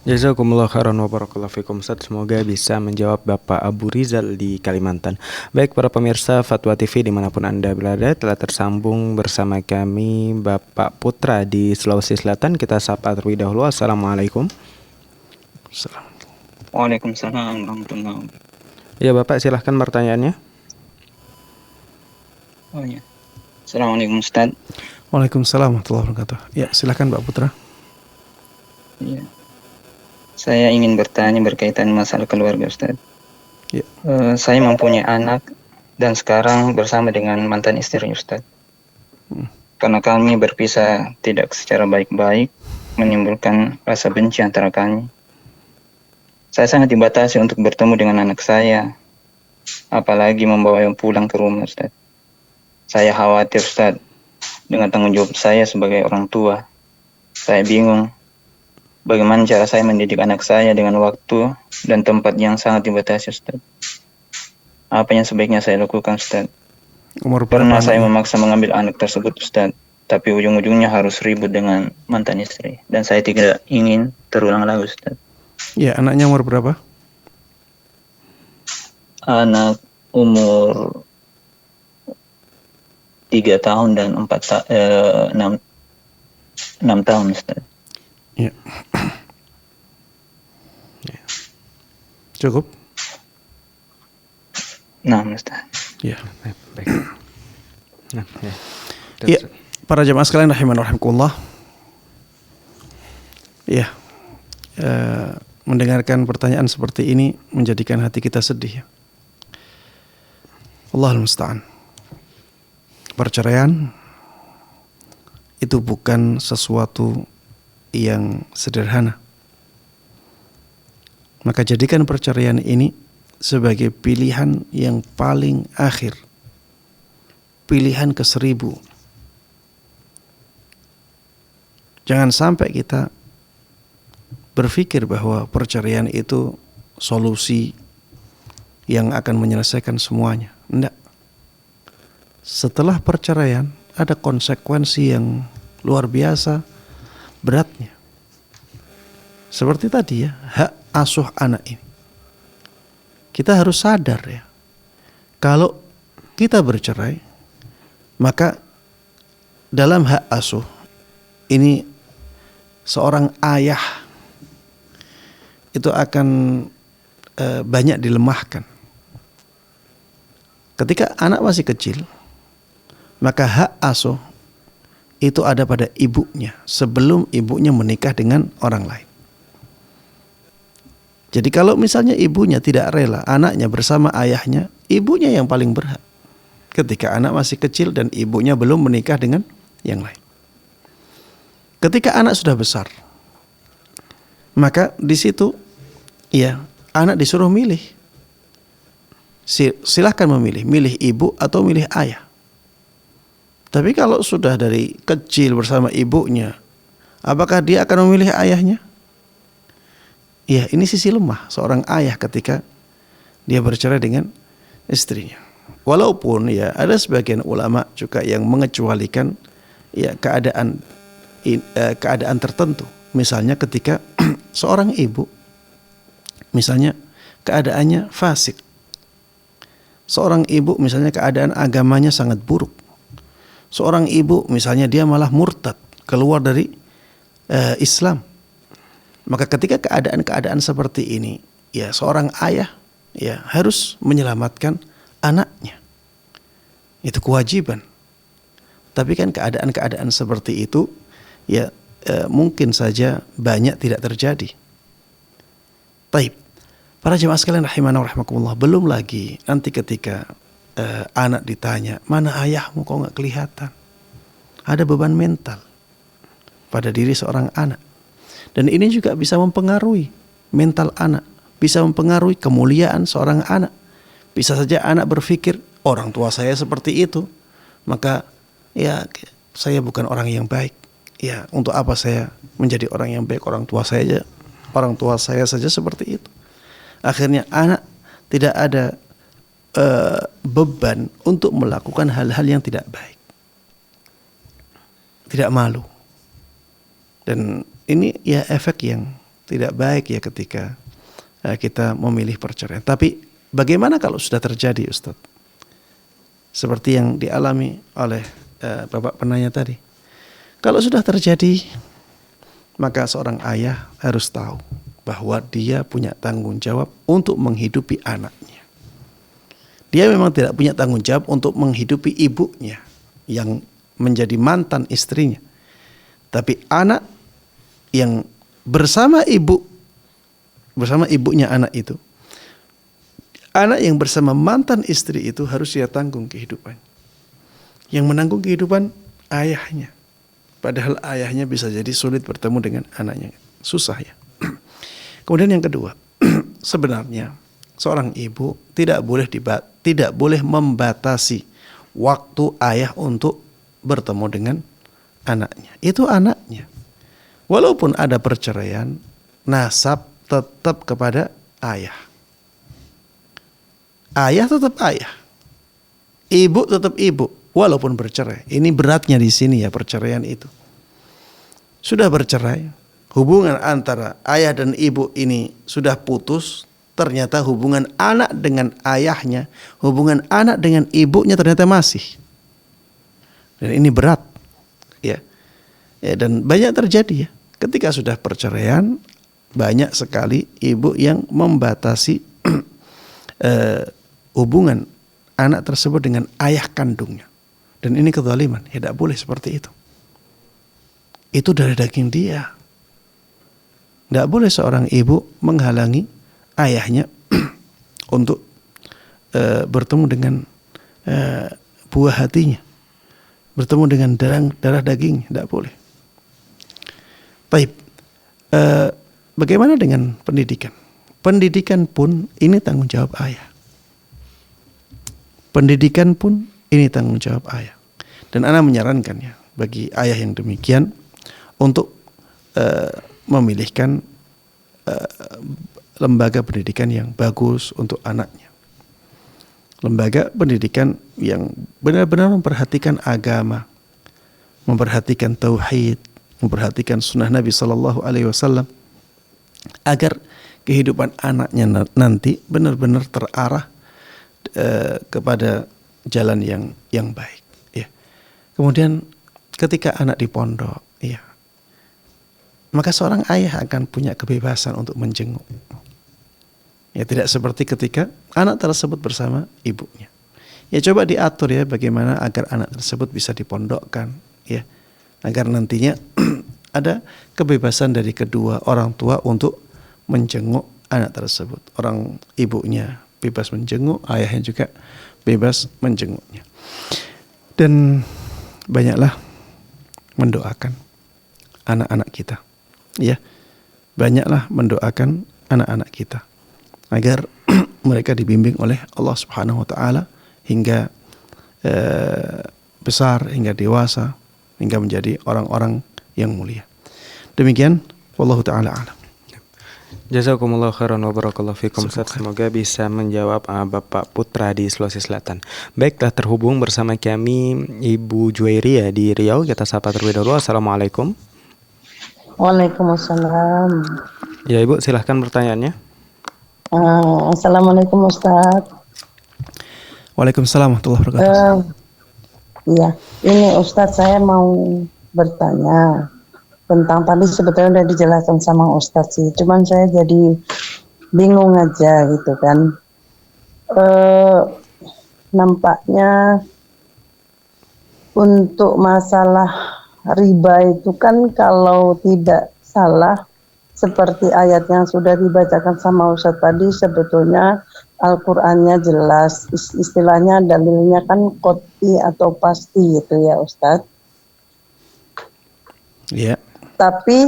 Jazakumullah khairan wa barakallahu fikum Ustaz. Semoga bisa menjawab Bapak Abu Rizal di Kalimantan. Baik para pemirsa Fatwa TV dimanapun Anda berada, telah tersambung bersama kami Bapak Putra di Sulawesi Selatan. Kita sapa terlebih dahulu. Assalamualaikum. Waalaikumsalam warahmatullahi wabarakatuh. Ya Bapak, silahkan pertanyaannya. Oh ya. Assalamualaikum Ustaz. Waalaikumsalam warahmatullahi wabarakatuh. Ya, silakan Pak Putra. Iya. Saya ingin bertanya berkaitan masalah keluarga Ustaz. Ya. Saya mempunyai anak dan sekarang bersama dengan mantan istri Ustaz. Karena kami berpisah tidak secara baik-baik, menimbulkan rasa benci antara kami. Saya sangat dibatasi untuk bertemu dengan anak saya, apalagi membawa yang pulang ke rumah Ustaz. Saya khawatir Ustaz dengan tanggung jawab saya sebagai orang tua. Saya bingung bagaimana cara saya mendidik anak saya dengan waktu dan tempat yang sangat dibatasi Ustaz. Apa yang sebaiknya saya lakukan Ustaz? Umur berapa? Pernah saya memaksa mengambil anak tersebut Ustaz, tapi ujung-ujungnya harus ribut dengan mantan istri. Dan saya tidak ingin terulang lagi Ustaz. Ya, anaknya umur berapa? Anak umur 3 tahun dan 6 tahun Ustaz. Ya. Cukup? Nah Ustaz. Ya. Baik. Nah, ya. Ya, para jemaah sekalian rahiman rahimakumullah. Ya. Mendengarkan pertanyaan seperti ini menjadikan hati kita sedih. Allahul musta'an. Perceraian itu bukan sesuatu yang sederhana. Maka jadikan perceraian ini sebagai pilihan yang paling akhir, pilihan ke-1000. Jangan sampai kita berpikir bahwa perceraian itu solusi yang akan menyelesaikan semuanya. Tidak. Setelah perceraian ada konsekuensi yang luar biasa beratnya. Seperti tadi ya, hak asuh anak ini. Kita harus sadar ya, kalau kita bercerai, maka dalam hak asuh ini seorang ayah itu akan banyak dilemahkan. Ketika anak masih kecil, maka hak asuh itu ada pada ibunya sebelum ibunya menikah dengan orang lain. Jadi kalau misalnya ibunya tidak rela anaknya bersama ayahnya, ibunya yang paling berhak. Ketika anak masih kecil dan ibunya belum menikah dengan yang lain. Ketika anak sudah besar, maka di situ ya anak disuruh milih. Silahkan memilih, milih ibu atau milih ayah. Tapi kalau sudah dari kecil bersama ibunya, apakah dia akan memilih ayahnya? Ya, ini sisi lemah seorang ayah ketika dia bercerai dengan istrinya. Walaupun ya ada sebagian ulama juga yang mengecualikan ya keadaan tertentu. Misalnya ketika seorang ibu misalnya keadaannya fasik. Seorang ibu misalnya keadaan agamanya sangat buruk. Seorang ibu misalnya dia malah murtad, keluar dari Islam. Maka ketika keadaan-keadaan seperti ini, ya seorang ayah ya harus menyelamatkan anaknya. Itu kewajiban. Tapi kan keadaan-keadaan seperti itu ya mungkin saja banyak tidak terjadi. Baik. Para jemaah sekalian rahimana wa rahimakumullah, belum lagi nanti ketika anak ditanya, mana ayahmu kok nggak kelihatan? Ada beban mental. pada diri seorang anak. Dan ini juga bisa mempengaruhi mental anak, bisa mempengaruhi kemuliaan seorang anak. Bisa saja anak berpikir, orang tua saya seperti itu, maka ya saya bukan orang yang baik. Ya, untuk apa saya menjadi orang yang baik? Orang tua saya saja seperti itu. Akhirnya anak tidak ada beban untuk melakukan hal-hal yang tidak baik, tidak malu. Dan ini ya efek yang tidak baik ya ketika kita memilih perceraian. Tapi bagaimana kalau sudah terjadi, Ustaz? Seperti yang dialami oleh Bapak penanya tadi. Kalau sudah terjadi, maka seorang ayah harus tahu bahwa dia punya tanggung jawab untuk menghidupi anaknya. Dia memang tidak punya tanggung jawab untuk menghidupi ibunya yang menjadi mantan istrinya. Tapi anak yang bersama ibunya anak itu, anak yang bersama mantan istri itu harus dia tanggung kehidupan. Yang menanggung kehidupan ayahnya. Padahal ayahnya bisa jadi sulit bertemu dengan anaknya. Susah ya. Kemudian yang kedua, sebenarnya seorang ibu tidak boleh membatasi waktu ayah untuk bertemu dengan anaknya. Itu anaknya. Walaupun ada perceraian, nasab tetap kepada ayah. Ayah tetap ayah. Ibu tetap ibu, walaupun bercerai. Ini beratnya di sini ya, perceraian itu. Sudah bercerai, hubungan antara ayah dan ibu ini sudah putus. Ternyata hubungan anak dengan ayahnya, hubungan anak dengan ibunya ternyata masih. Dan ini berat, ya. Dan banyak terjadi ya. Ketika sudah perceraian, banyak sekali ibu yang membatasi hubungan anak tersebut dengan ayah kandungnya. Dan ini kezaliman, ya tidak boleh seperti itu. Itu dari daging dia. Tidak boleh seorang ibu menghalangi ayahnya untuk bertemu dengan buah hatinya, bertemu dengan darah dagingnya, tidak boleh. Baik, bagaimana dengan pendidikan? Pendidikan pun ini tanggung jawab ayah. Pendidikan pun ini tanggung jawab ayah. Dan ana menyarankan ya bagi ayah yang demikian untuk memilihkan lembaga pendidikan yang bagus untuk anaknya. Lembaga pendidikan yang benar-benar memperhatikan agama, memperhatikan tauhid, memperhatikan sunnah Nabi SAW, agar kehidupan anaknya nanti benar-benar terarah kepada jalan yang baik. Ya. Kemudian ketika anak di pondok, ya, maka seorang ayah akan punya kebebasan untuk menjenguk. Ya, tidak seperti ketika anak tersebut bersama ibunya. Ya, coba diatur ya bagaimana agar anak tersebut bisa dipondokkan, ya, agar nantinya ada kebebasan dari kedua orang tua untuk menjenguk anak tersebut. Orang ibunya bebas menjenguk, ayahnya juga bebas menjenguknya. Dan banyaklah mendoakan anak-anak kita. Ya, banyaklah mendoakan anak-anak kita agar mereka dibimbing oleh Allah Subhanahu wa taala hingga besar, hingga dewasa, hingga menjadi orang-orang yang mulia. Demikian, wallahu taala a'lam. Jazakumullah khairan wa barakallahu fikum. Semoga bisa menjawab Bapak Putra di Sulawesi Selatan. Baik, telah terhubung bersama kami Ibu Juwairia di Riau. Kita sapa terlebih dahulu. Assalamualaikum. Waalaikumsalam. Ya Ibu, silahkan pertanyaannya. Assalamualaikum Ustaz. Waalaikumsalam warahmatullahi wabarakatuh. Iya, ini Ustaz, saya mau bertanya tentang tadi sebetulnya udah dijelaskan sama Ustaz sih, cuman saya jadi bingung aja gitu kan. Nampaknya untuk masalah riba itu kan kalau tidak salah seperti ayat yang sudah dibacakan sama Ustaz tadi, sebetulnya Al-Qur'annya jelas, istilahnya dalilnya kan qot'i atau pasti gitu ya Ustaz. Iya. Tapi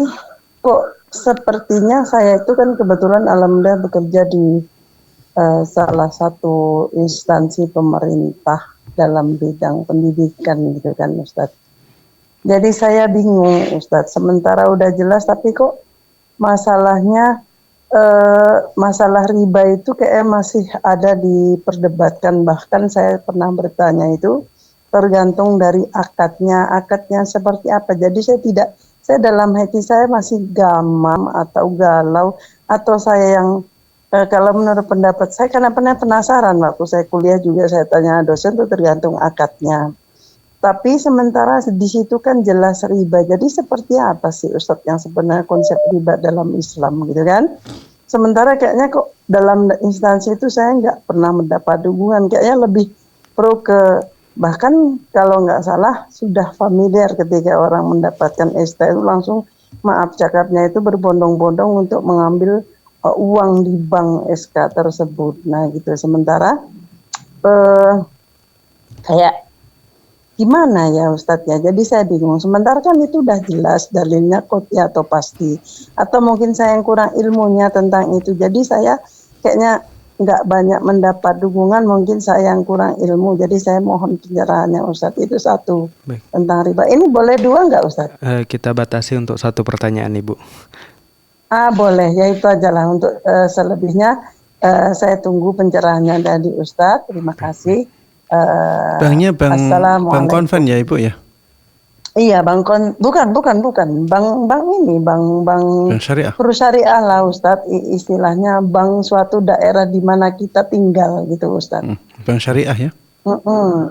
kok sepertinya saya itu kan kebetulan alhamdulillah bekerja di salah satu instansi pemerintah dalam bidang pendidikan gitu kan Ustadz. Jadi saya bingung Ustadz, sementara udah jelas tapi kok masalahnya masalah riba itu kayak masih ada diperdebatkan. Bahkan saya pernah bertanya itu tergantung dari akadnya seperti apa. Jadi saya dalam hati saya masih gamam atau galau, atau saya yang kalau menurut pendapat saya, karena pernah penasaran waktu saya kuliah juga saya tanya dosen itu tergantung akadnya. Tapi sementara di situ kan jelas riba. Jadi seperti apa sih Ustadz yang sebenarnya konsep riba dalam Islam gitu kan? Sementara kayaknya kok dalam instansi itu saya nggak pernah mendapat dukungan. Kayaknya lebih pro ke, bahkan kalau nggak salah sudah familiar ketika orang mendapatkan ST itu langsung maaf cakapnya itu berbondong-bondong untuk mengambil uang di bank SK tersebut. Nah gitu. Sementara kayak gimana ya Ustadz ya, jadi saya bingung. Sementara kan itu udah jelas dalilnya qot'i atau pasti, atau mungkin saya yang kurang ilmunya tentang itu, jadi saya kayaknya nggak banyak mendapat dukungan, mungkin saya yang kurang ilmu, jadi saya mohon pencerahannya Ustadz. Itu satu. Baik. Tentang riba. Ini boleh dua nggak Ustadz? Kita batasi untuk satu pertanyaan Ibu. Boleh, ya itu aja lah. Untuk selebihnya saya tunggu pencerahannya dari Ustadz. Terima kasih. Banknya bank konven ya Ibu ya? Iya, bukan bank ini, bank syariah. Syariah lah Ustadz, istilahnya bank suatu daerah di mana kita tinggal gitu Ustadz. Bank syariah ya?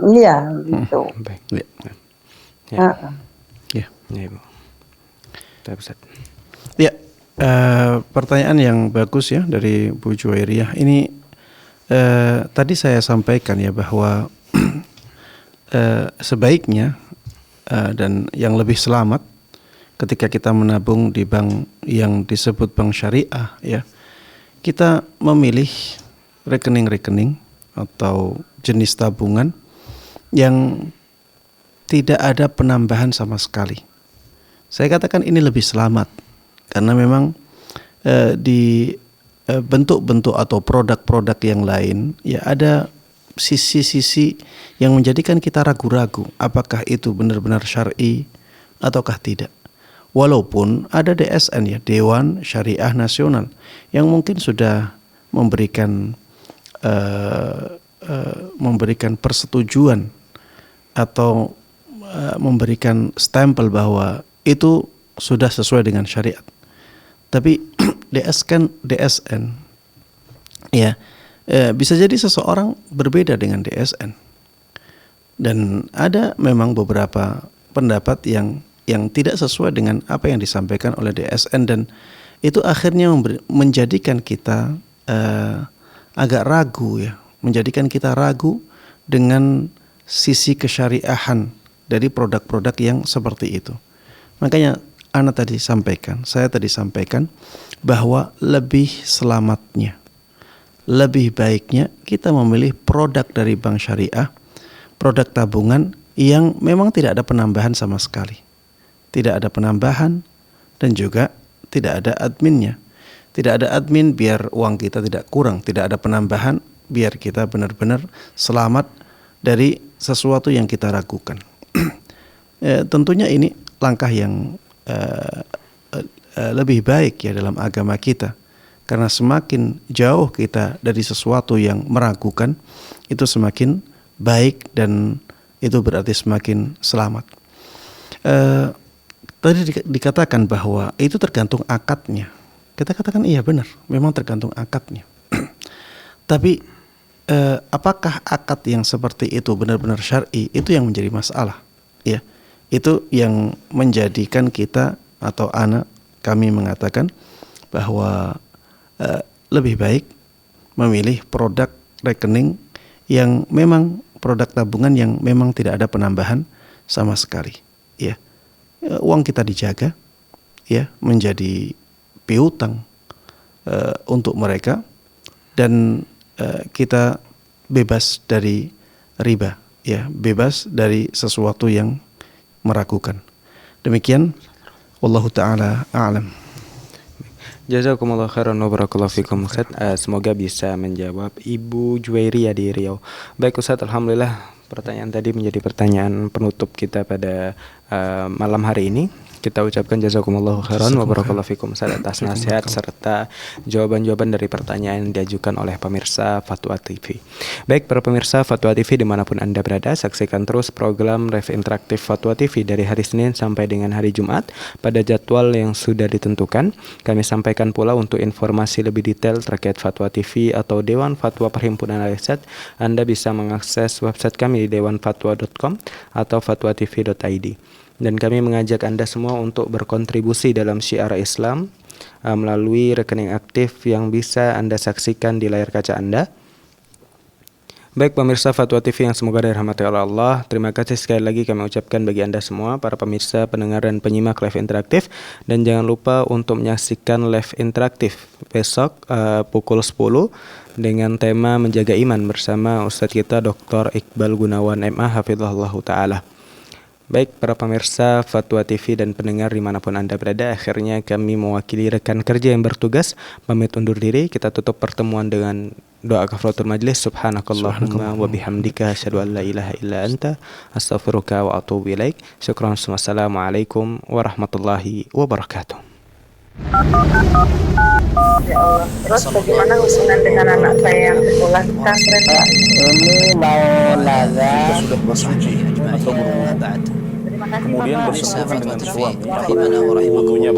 Iya, gitu. Baik. Ya, Ibu. Ya, pertanyaan yang bagus ya dari Bu Juwairiyah. Ini tadi saya sampaikan ya bahwa sebaiknya dan yang lebih selamat ketika kita menabung di bank yang disebut bank syariah ya, kita memilih rekening-rekening atau jenis tabungan yang tidak ada penambahan sama sekali. Saya katakan ini lebih selamat karena memang di bentuk-bentuk atau produk-produk yang lain ya ada sisi-sisi yang menjadikan kita ragu-ragu apakah itu benar-benar syar'i ataukah tidak. Walaupun ada DSN ya, Dewan Syariah Nasional, yang mungkin sudah memberikan persetujuan atau memberikan stempel bahwa itu sudah sesuai dengan syariat. Tapi DSN ya bisa jadi seseorang berbeda dengan DSN, dan ada memang beberapa pendapat yang tidak sesuai dengan apa yang disampaikan oleh DSN, dan itu akhirnya menjadikan kita agak ragu ya, menjadikan kita ragu dengan sisi kesyariahan dari produk-produk yang seperti itu. Makanya saya tadi sampaikan bahwa lebih selamatnya, lebih baiknya kita memilih produk dari bank syariah, produk tabungan yang memang tidak ada penambahan sama sekali. Tidak ada penambahan dan juga tidak ada adminnya. Tidak ada admin biar uang kita tidak kurang, tidak ada penambahan biar kita benar-benar selamat dari sesuatu yang kita ragukan. Tentunya ini langkah yang lebih baik ya dalam agama kita, karena semakin jauh kita dari sesuatu yang meragukan itu semakin baik dan itu berarti semakin selamat. Tadi dikatakan bahwa itu tergantung akadnya. Kita katakan iya benar, memang tergantung akadnya. Tapi apakah akad yang seperti itu benar-benar syar'i, itu yang menjadi masalah ya. Itu yang menjadikan kita atau kami mengatakan bahwa lebih baik memilih produk rekening yang memang produk tabungan yang memang tidak ada penambahan sama sekali ya. Uang kita dijaga ya, menjadi piutang untuk mereka, dan kita bebas dari riba ya, bebas dari sesuatu yang meragukan. Demikian Wallahu taala a'lam. Jazakumullah khairan wa barakallahu fikum Ustaz. Semoga bisa menjawab Ibu Juwairia di Riau. Baik Ustaz, alhamdulillah pertanyaan tadi menjadi pertanyaan penutup kita pada malam hari ini. Kita ucapkan jazakumullahu khairan wa barakallahu fikum Ustaz atas nasihat serta jawaban-jawaban dari pertanyaan yang diajukan oleh pemirsa Fatwa TV. Baik para pemirsa Fatwa TV dimanapun Anda berada, saksikan terus program Live Interaktif Fatwa TV dari hari Senin sampai dengan hari Jumat pada jadwal yang sudah ditentukan. Kami sampaikan pula untuk informasi lebih detail terkait Fatwa TV atau Dewan Fatwa Perhimpunan Al-Irsyad, Anda bisa mengakses website kami di dewanfatwa.com atau fatwatv.id. Dan kami mengajak Anda semua untuk berkontribusi dalam syiar Islam melalui rekening aktif yang bisa Anda saksikan di layar kaca Anda. Baik pemirsa Fatwa TV yang semoga dirahmati oleh Allah, terima kasih sekali lagi kami ucapkan bagi Anda semua, para pemirsa, pendengar dan penyimak live interaktif. Dan jangan lupa untuk menyaksikan live interaktif besok pukul 10 dengan tema menjaga iman bersama Ustadz kita Dr. Iqbal Gunawan MA Hafizahullah Ta'ala. Baik para pemirsa Fatwa TV dan pendengar dimanapun Anda berada, akhirnya kami mewakili rekan kerja yang bertugas pamit undur diri. Kita tutup pertemuan dengan doa kafaratul majlis. Subhanakallahumma wa bihamdika asyhadu an la ilaha illa anta astaghfiruka wa atubu ilaik. Syukran. Wassalamualaikum warahmatullahi wabarakatuh. Ya Allah. Terus bagaimana hubungan dengan anak saya yang sekolah di pesantren, Pak? Ini mau nanya. Jika sudah bersuci atau berwudu, Terima kasih, kemudian Bapak. bersentuhan dengan suami atau Rahimana wa rahimakumullah. wudunya